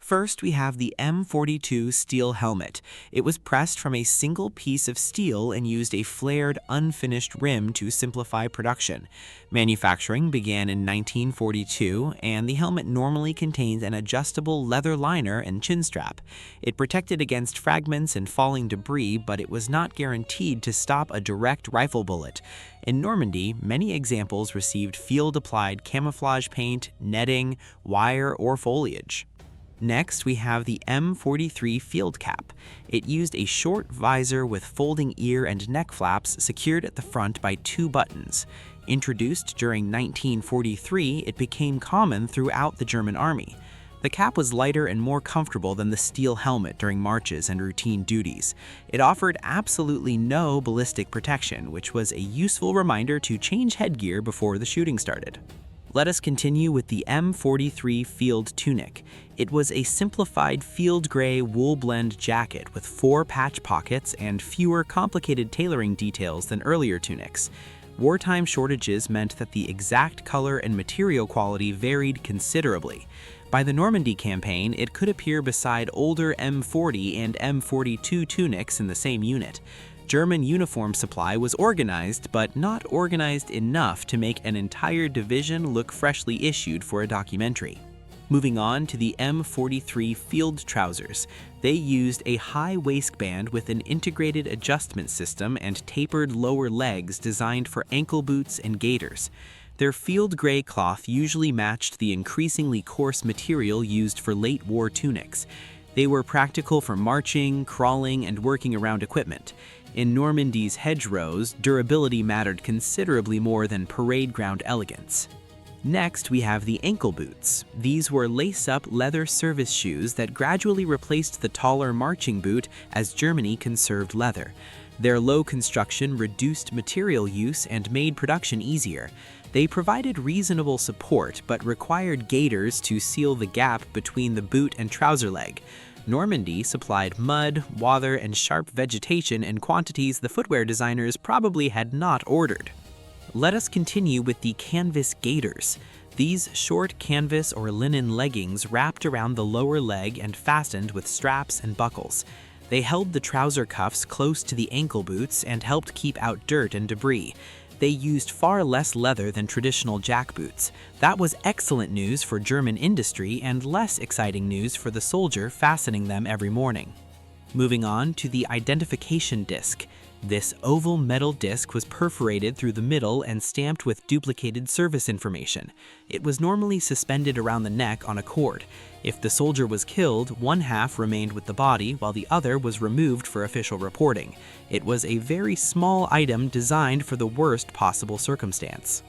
First, we have the M42 steel helmet. It was pressed from a single piece of steel and used a flared, unfinished rim to simplify production. Manufacturing began in 1942, and the helmet normally contains an adjustable leather liner and chin strap. It protected against fragments and falling debris, but it was not guaranteed to stop a direct rifle bullet. In Normandy, many examples received field-applied camouflage paint, netting, wire, or foliage. Next, we have the M43 field cap. It used a short visor with folding ear and neck flaps secured at the front by 2 buttons. Introduced during 1943, it became common throughout the German army. The cap was lighter and more comfortable than the steel helmet during marches and routine duties. It offered absolutely no ballistic protection, which was a useful reminder to change headgear before the shooting started. Let us continue with the M43 field tunic. It was a simplified field gray wool blend jacket with 4 patch pockets and fewer complicated tailoring details than earlier tunics. Wartime shortages meant that the exact color and material quality varied considerably. By the Normandy campaign, it could appear beside older M40 and M42 tunics in the same unit. German uniform supply was organized, but not organized enough to make an entire division look freshly issued for a documentary. Moving on to the M43 field trousers. They used a high waistband with an integrated adjustment system and tapered lower legs designed for ankle boots and gaiters. Their field gray cloth usually matched the increasingly coarse material used for late war tunics. They were practical for marching, crawling, and working around equipment. In Normandy's hedgerows, durability mattered considerably more than parade ground elegance. Next, we have the ankle boots. These were lace-up leather service shoes that gradually replaced the taller marching boot as Germany conserved leather. Their low construction reduced material use and made production easier. They provided reasonable support but required gaiters to seal the gap between the boot and trouser leg. Normandy supplied mud, water, and sharp vegetation in quantities the footwear designers probably had not ordered. Let us continue with the canvas gaiters. These short canvas or linen leggings wrapped around the lower leg and fastened with straps and buckles. They held the trouser cuffs close to the ankle boots and helped keep out dirt and debris. They used far less leather than traditional jackboots. That was excellent news for German industry and less exciting news for the soldier fastening them every morning. Moving on to the identification disc. This oval metal disc was perforated through the middle and stamped with duplicated service information. It was normally suspended around the neck on a cord. If the soldier was killed, one half remained with the body while the other was removed for official reporting. It was a very small item designed for the worst possible circumstance.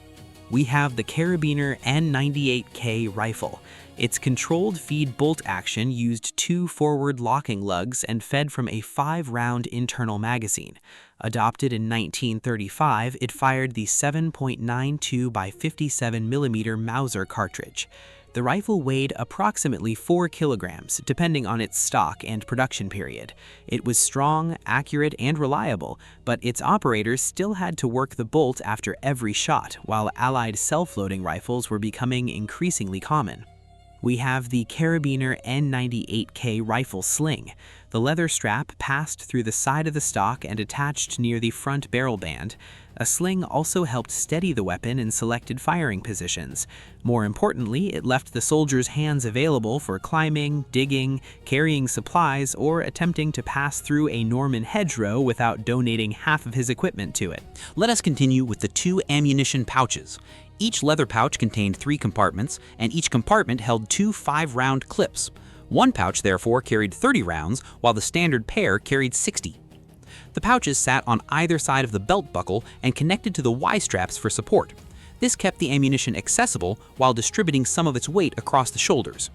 We have the Carabiner N98K rifle. Its controlled feed bolt action used 2 forward locking lugs and fed from a 5-round internal magazine. Adopted in 1935, it fired the 7.92 by 57 mm Mauser cartridge. The rifle weighed approximately 4 kilograms, depending on its stock and production period. It was strong, accurate, and reliable, but its operators still had to work the bolt after every shot, while Allied self-loading rifles were becoming increasingly common. We have the Carabiner N98K rifle sling. The leather strap passed through the side of the stock and attached near the front barrel band. A sling also helped steady the weapon in selected firing positions. More importantly, it left the soldier's hands available for climbing, digging, carrying supplies, or attempting to pass through a Norman hedgerow without donating half of his equipment to it. Let us continue with the 2 ammunition pouches. Each leather pouch contained 3 compartments, and each compartment held 2 5-round clips. One pouch therefore carried 30 rounds, while the standard pair carried 60. The pouches sat on either side of the belt buckle and connected to the Y-straps for support. This kept the ammunition accessible while distributing some of its weight across the shoulders.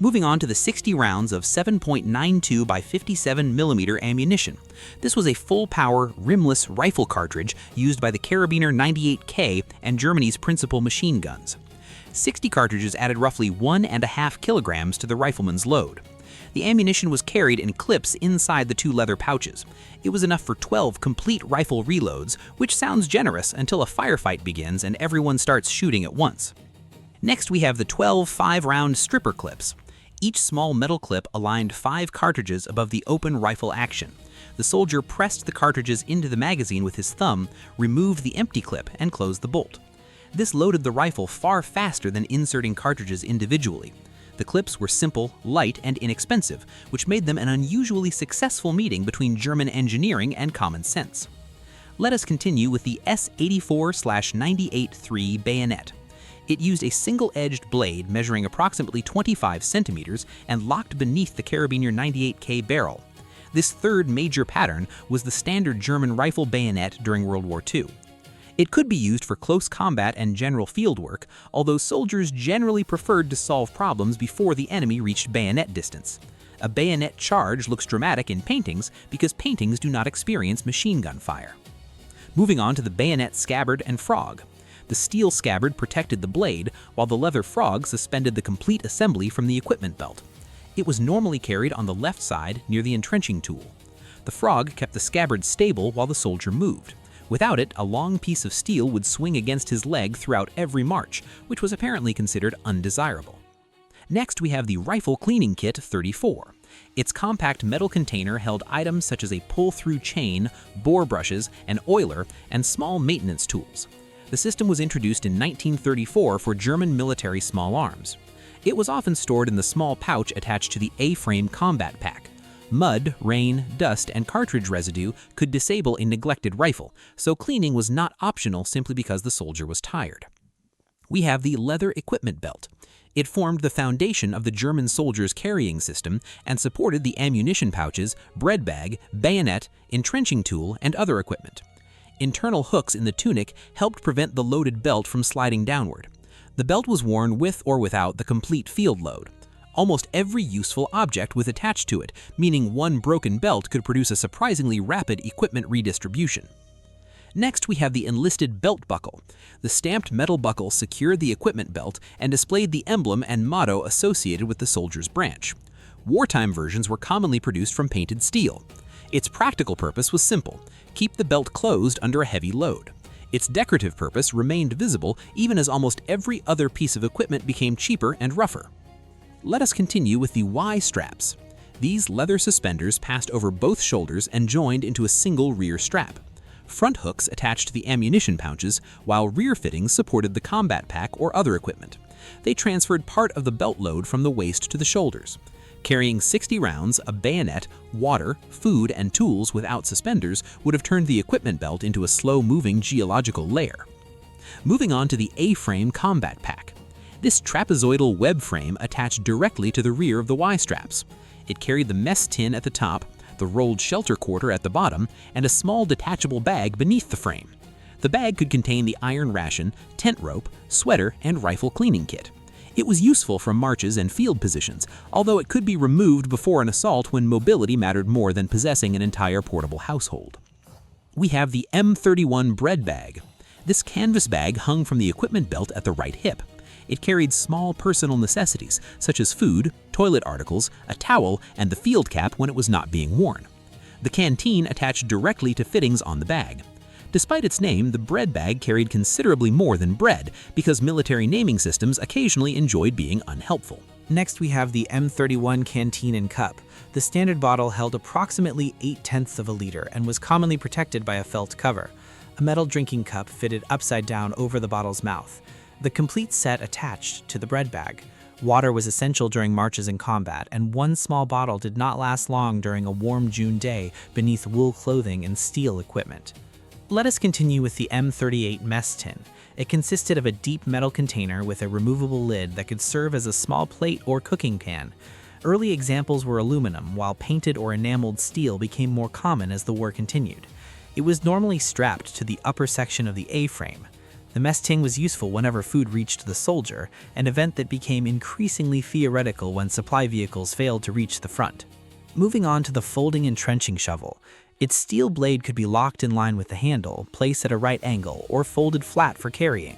Moving on to the 60 rounds of 7.92 by 57 mm ammunition. This was a full-power, rimless rifle cartridge used by the Carabiner 98K and Germany's principal machine guns. 60 cartridges added roughly 1.5 kilograms to the rifleman's load. The ammunition was carried in clips inside the 2 leather pouches. It was enough for 12 complete rifle reloads, which sounds generous until a firefight begins and everyone starts shooting at once. Next, we have the 12 5-round stripper clips. Each small metal clip aligned 5 cartridges above the open rifle action. The soldier pressed the cartridges into the magazine with his thumb, removed the empty clip, and closed the bolt. This loaded the rifle far faster than inserting cartridges individually. The clips were simple, light, and inexpensive, which made them an unusually successful meeting between German engineering and common sense. Let us continue with the S84/98-3 bayonet. It used a single-edged blade measuring approximately 25 centimeters and locked beneath the Carabiner 98K barrel. This third major pattern was the standard German rifle bayonet during World War II. It could be used for close combat and general field work, although soldiers generally preferred to solve problems before the enemy reached bayonet distance. A bayonet charge looks dramatic in paintings because paintings do not experience machine gun fire. Moving on to the bayonet scabbard and frog. The steel scabbard protected the blade, while the leather frog suspended the complete assembly from the equipment belt. It was normally carried on the left side near the entrenching tool. The frog kept the scabbard stable while the soldier moved. Without it, a long piece of steel would swing against his leg throughout every march, which was apparently considered undesirable. Next, we have the Rifle Cleaning Kit 34. Its compact metal container held items such as a pull-through chain, bore brushes, an oiler, and small maintenance tools. The system was introduced in 1934 for German military small arms. It was often stored in the small pouch attached to the A-frame combat pack. Mud, rain, dust, and cartridge residue could disable a neglected rifle, so cleaning was not optional simply because the soldier was tired. We have the leather equipment belt. It formed the foundation of the German soldiers' carrying system and supported the ammunition pouches, bread bag, bayonet, entrenching tool, and other equipment. Internal hooks in the tunic helped prevent the loaded belt from sliding downward. The belt was worn with or without the complete field load. Almost every useful object was attached to it, meaning one broken belt could produce a surprisingly rapid equipment redistribution. Next, we have the enlisted belt buckle. The stamped metal buckle secured the equipment belt and displayed the emblem and motto associated with the soldier's branch. Wartime versions were commonly produced from painted steel. Its practical purpose was simple: keep the belt closed under a heavy load. Its decorative purpose remained visible even as almost every other piece of equipment became cheaper and rougher. Let us continue with the Y straps. These leather suspenders passed over both shoulders and joined into a single rear strap. Front hooks attached to the ammunition pouches, while rear fittings supported the combat pack or other equipment. They transferred part of the belt load from the waist to the shoulders. Carrying 60 rounds, a bayonet, water, food, and tools without suspenders would have turned the equipment belt into a slow-moving geological layer. Moving on to the A-frame combat pack. This trapezoidal web frame attached directly to the rear of the Y-straps. It carried the mess tin at the top, the rolled shelter quarter at the bottom, and a small detachable bag beneath the frame. The bag could contain the iron ration, tent rope, sweater, and rifle cleaning kit. It was useful for marches and field positions, although it could be removed before an assault when mobility mattered more than possessing an entire portable household. We have the M31 bread bag. This canvas bag hung from the equipment belt at the right hip. It carried small personal necessities, such as food, toilet articles, a towel, and the field cap when it was not being worn. The canteen attached directly to fittings on the bag. Despite its name, the bread bag carried considerably more than bread, because military naming systems occasionally enjoyed being unhelpful. Next, we have the M31 canteen and cup. The standard bottle held approximately 0.8 of a liter and was commonly protected by a felt cover. A metal drinking cup fitted upside down over the bottle's mouth. The complete set attached to the bread bag. Water was essential during marches and combat, and one small bottle did not last long during a warm June day beneath wool clothing and steel equipment. Let us continue with the M38 mess tin. It consisted of a deep metal container with a removable lid that could serve as a small plate or cooking pan. Early examples were aluminum, while painted or enameled steel became more common as the war continued. It was normally strapped to the upper section of the A-frame. The mess tin was useful whenever food reached the soldier, an event that became increasingly theoretical when supply vehicles failed to reach the front. Moving on to the folding entrenching shovel. Its steel blade could be locked in line with the handle, placed at a right angle, or folded flat for carrying.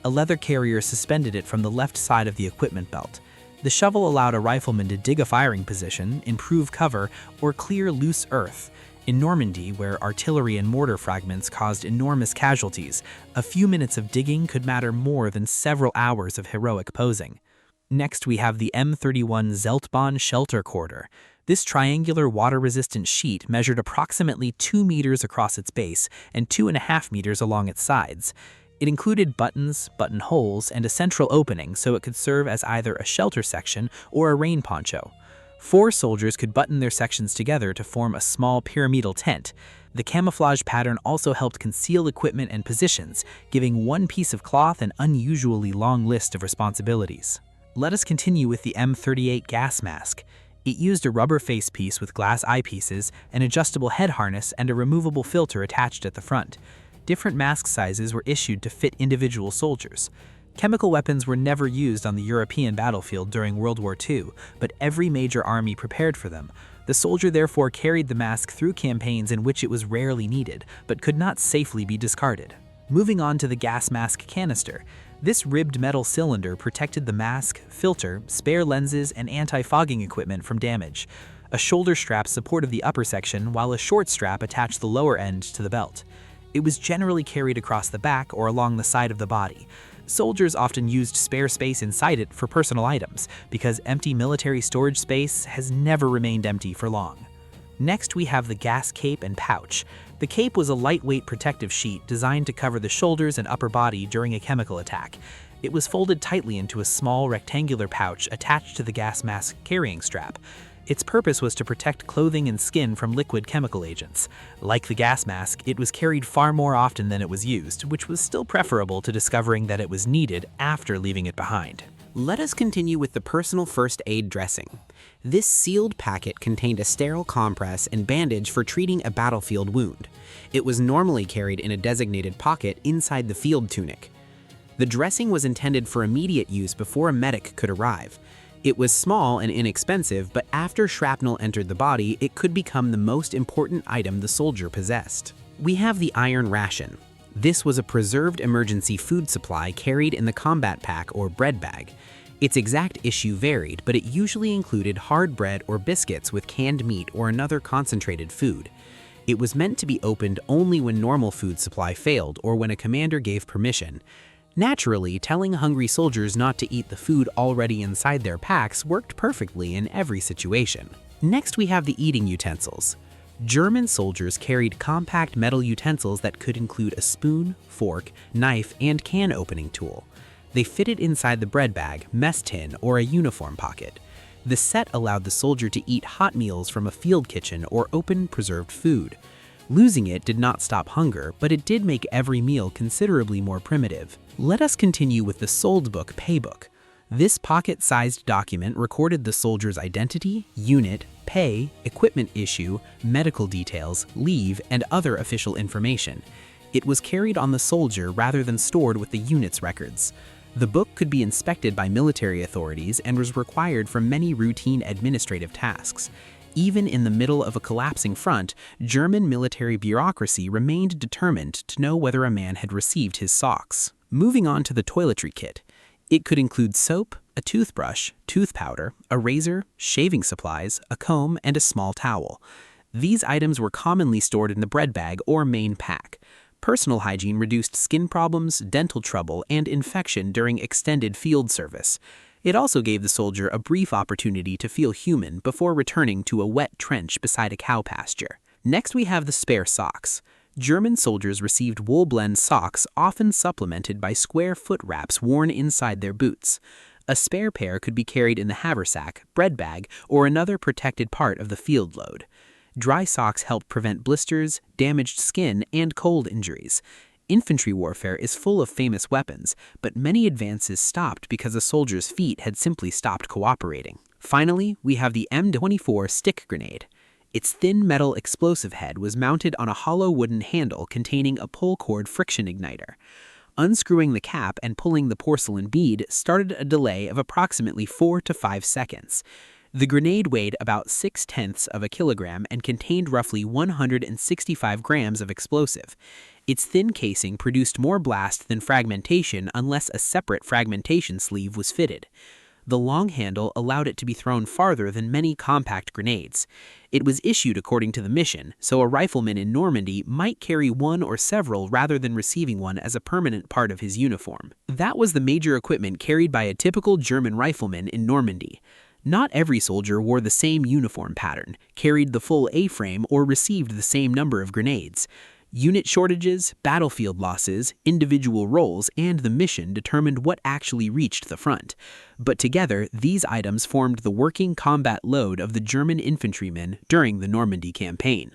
A leather carrier suspended it from the left side of the equipment belt. The shovel allowed a rifleman to dig a firing position, improve cover, or clear loose earth. In Normandy, where artillery and mortar fragments caused enormous casualties, a few minutes of digging could matter more than several hours of heroic posing. Next, we have the M31 Zeltbahn Shelter Corder. This triangular water-resistant sheet measured approximately 2 meters across its base and 2.5 meters along its sides. It included buttons, buttonholes, and a central opening so it could serve as either a shelter section or a rain poncho. 4 soldiers could button their sections together to form a small pyramidal tent. The camouflage pattern also helped conceal equipment and positions, giving one piece of cloth an unusually long list of responsibilities. Let us continue with the M38 gas mask. It used a rubber facepiece with glass eyepieces, an adjustable head harness, and a removable filter attached at the front. Different mask sizes were issued to fit individual soldiers. Chemical weapons were never used on the European battlefield during World War II, but every major army prepared for them. The soldier therefore carried the mask through campaigns in which it was rarely needed, but could not safely be discarded. Moving on to the gas mask canister. This ribbed metal cylinder protected the mask, filter, spare lenses, and anti-fogging equipment from damage. A shoulder strap supported the upper section, while a short strap attached the lower end to the belt. It was generally carried across the back or along the side of the body. Soldiers often used spare space inside it for personal items, because empty military storage space has never remained empty for long. Next, we have the gas cape and pouch. The cape was a lightweight protective sheet designed to cover the shoulders and upper body during a chemical attack. It was folded tightly into a small rectangular pouch attached to the gas mask carrying strap. Its purpose was to protect clothing and skin from liquid chemical agents. Like the gas mask, it was carried far more often than it was used, which was still preferable to discovering that it was needed after leaving it behind. Let us continue with the personal first aid dressing. This sealed packet contained a sterile compress and bandage for treating a battlefield wound. It was normally carried in a designated pocket inside the field tunic. The dressing was intended for immediate use before a medic could arrive. It was small and inexpensive, but after shrapnel entered the body, it could become the most important item the soldier possessed. We have the iron ration. This was a preserved emergency food supply carried in the combat pack or bread bag. Its exact issue varied, but it usually included hard bread or biscuits with canned meat or another concentrated food. It was meant to be opened only when normal food supply failed or when a commander gave permission. Naturally, telling hungry soldiers not to eat the food already inside their packs worked perfectly in every situation. Next, we have the eating utensils. German soldiers carried compact metal utensils that could include a spoon, fork, knife, and can opening tool. They fitted inside the bread bag, mess tin, or a uniform pocket. The set allowed the soldier to eat hot meals from a field kitchen or open preserved food. Losing it did not stop hunger, but it did make every meal considerably more primitive. Let us continue with the Soldbook Paybook. This pocket-sized document recorded the soldier's identity, unit, pay, equipment issue, medical details, leave, and other official information. It was carried on the soldier rather than stored with the unit's records. The book could be inspected by military authorities and was required for many routine administrative tasks. Even in the middle of a collapsing front, German military bureaucracy remained determined to know whether a man had received his socks. Moving on to the toiletry kit. It could include soap, a toothbrush, tooth powder, a razor, shaving supplies, a comb, and a small towel. These items were commonly stored in the bread bag or main pack. Personal hygiene reduced skin problems, dental trouble, and infection during extended field service. It also gave the soldier a brief opportunity to feel human before returning to a wet trench beside a cow pasture. Next, we have the spare socks. German soldiers received wool blend socks, often supplemented by square foot wraps worn inside their boots. A spare pair could be carried in the haversack, bread bag, or another protected part of the field load. Dry socks helped prevent blisters, damaged skin, and cold injuries. Infantry warfare is full of famous weapons, but many advances stopped because a soldier's feet had simply stopped cooperating. Finally, we have the M24 stick grenade. Its thin metal explosive head was mounted on a hollow wooden handle containing a pull-cord friction igniter. Unscrewing the cap and pulling the porcelain bead started a delay of approximately 4 to 5 seconds. The grenade weighed about 0.6 of a kilogram and contained roughly 165 grams of explosive. Its thin casing produced more blast than fragmentation unless a separate fragmentation sleeve was fitted. The long handle allowed it to be thrown farther than many compact grenades. It was issued according to the mission, so a rifleman in Normandy might carry one or several rather than receiving one as a permanent part of his uniform. That was the major equipment carried by a typical German rifleman in Normandy. Not every soldier wore the same uniform pattern, carried the full A-frame, or received the same number of grenades. Unit shortages, battlefield losses, individual roles, and the mission determined what actually reached the front. But together, these items formed the working combat load of the German infantrymen during the Normandy campaign.